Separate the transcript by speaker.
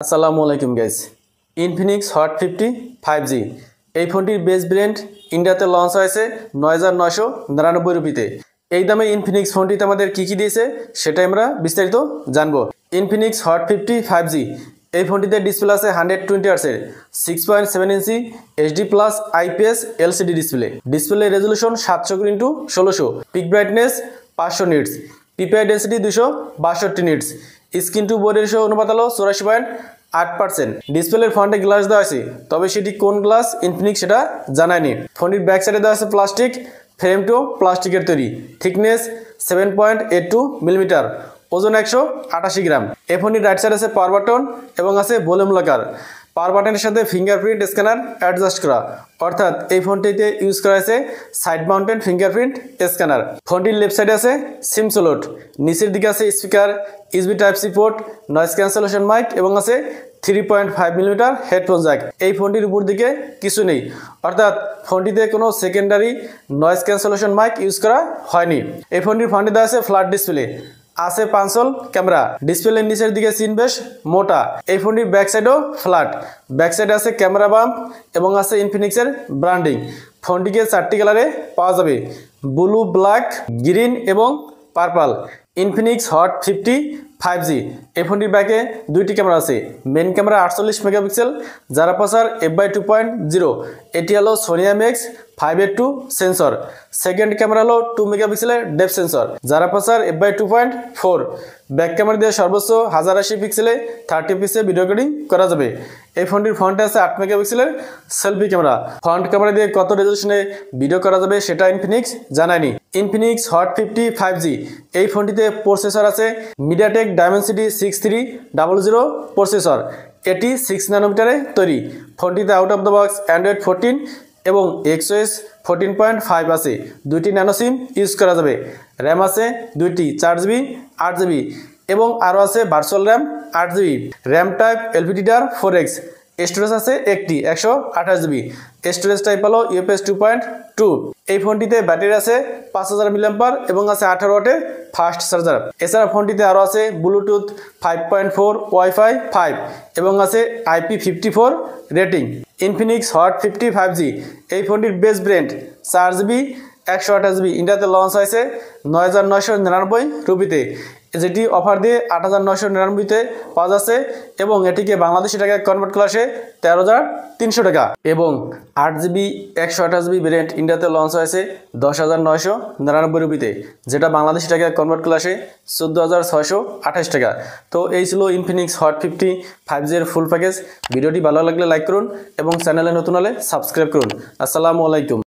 Speaker 1: আসসালামু আলাইকুম guys. Infinix hot 50 5G এই ফোনটির বেস ভেরিয়েন্ট ইন্ডিয়াতে লঞ্চ হয়েছে ৯,৯৯৯ রুপিতে। এই দামে ইনফিনিক্স ফোনটিতে আমাদের কি দিয়েছে সেটা আমরা বিস্তারিত জানবো। ইনফিনিক্স হট 50 5G এই ফোনটিতে ডিসপ্লে আছে 120 হার্টজের 6.7 ইঞ্চি HD plus IPS LCD display resolution 700x1600, peak brightness 500 nits, PPI density 262 nits, screen to body ratio অনুপাত হলো 84.8%। ডিসপ্লের ফ্রন্টে গ্লাস দেওয়া আছে, তবে সেটি কোন গ্লাস ইনফিনিক্স সেটা জানায়নি। ফোনটির ব্যাক সাইডে দেওয়া আছে প্লাস্টিক, ফ্রেমটিও প্লাস্টিকের তৈরি, থিকনেস 7.82 মিলিমিটার, ওজন 188 গ্রাম। এই ফোনটির রাইট সাইড আছে পাওয়ার বাটন এবং আছে ভলিউম লকার। পাওয়ার বাটনের সাথে ফিঙ্গারপ্রিন্ট স্ক্যানার অ্যাডজাস্ট করা, অর্থাৎ এই ফোনটিতে ইউজ করা হয়েছে সাইড মাউন্টেড ফিঙ্গারপ্রিন্ট স্ক্যানার। ফোনটির লেফট সাইডে আছে সিম স্লট, নিচের দিকে আছে speaker, USB Type-C port, noise cancellation mic এবং আছে 3.5 মিলিমিটার হেডফোন জ্যাক। এই ফোনটির উপর দিকে কিছু নেই, অর্থাৎ ফোনটিতে কোনো secondary noise cancellation mic use করা হয়নি। এই ফোনটির ফ্রন্টে দেওয়া আছে ফ্ল্যাট ডিসপ্লে, আছে পাঁচল ক্যামেরা, ডিসপ্লের নিচের দিকে সিন বেশ মোটা। এই ফোনটির ব্যাক সাইডও ফ্ল্যাট, ব্যাক সাইডে আছে ক্যামেরা বাম্প এবং আছে ইনফিনিক্সের ব্র্যান্ডিং। ফোনটিকে 4টি কালারে পাওয়া যাবে, ব্লু, ব্ল্যাক, গ্রিন এবং পার্পল। ইনফিনিক্স হট 50 5G এই ফোনটির ব্যাকে দুইটি ক্যামেরা আছে। মেন ক্যামেরা 48 মেগাপিক্সেল, যার আপারচার f/2.0, এটি হলো Sony IMX 582 sensor. Second camera হলো 2 মেগাপিক্সেলের ডেপথ সেন্সর, যার আপারচার f/2.4। ব্যাক ক্যামেরা দিয়ে সর্বোচ্চ 1080 পিক্সেলে 30 পিক্সেল ভিডিও রেকর্ডিং করা যাবে। এই ফোনটির ফ্রন্টে আছে 8 মেগাপিক্সেলের সেলফি ক্যামেরা। ফ্রন্ট ক্যামেরা দিয়ে কত রেজলিউশনে ভিডিও করা যাবে সেটা ইনফিনিক্স জানায়নি। ইনফিনিক্স হট 50 5G এই ফোনটিতে প্রসেসর আছে মিডিয়াটেক ডায়মেনসিটি 6300 প্রসেসর, এটি 6 ন্যানোমিটারে তৈরি। ফোনটিতে out of the box Android 14 এবং XOS 14.5 আছে। দুইটি ন্যানো সিম ইউজ করা যাবে। র্যাম আছে দুইটি, 4GB 8GB এবং আরও আছে virtual RAM 8GB। RAM type LPDDR4X। Storage আছে একটি 128GB। স্টোরেজ টাইপ হলো UFS 2.2। এই ফোনটিতে ব্যাটারি আছে 5000 mAh এবং আছে 18 ওয়াটের ফাস্ট চার্জার। এছাড়া ফোনটিতে আরও আছে ব্লুটুথ 5.4, ওয়াইফাই 5 এবং আছে IP54 rating. Infinix hot 50 5G এই ফোনটির বেস ভেরিয়েন্ট 4GB 128GB ইন্ডিয়াতে লঞ্চ হয়েছে ৯,৯৯৯ রুপিতে, যেটি অফার দিয়ে ৮,৯৯৯তে পাওয়া যাচ্ছে এবং এটিকে বাংলাদেশি টাকায় কনভার্ট করে আসে 13,300 টাকা। এবং 8GB 128GB ভেরিয়েন্ট ইন্ডিয়াতে লঞ্চ হয়েছে 10,999 রুপিতে, যেটা বাংলাদেশি টাকায় কনভার্ট করে আসে 14,628 টাকা। তো এই ছিল ইনফিনিক্স হট 50 5G এর ফুল প্যাকেজ। ভিডিওটি ভালো লাগলে লাইক করুন এবং চ্যানেলে নতুন হলে সাবস্ক্রাইব করুন। আসসালামু আলাইকুম।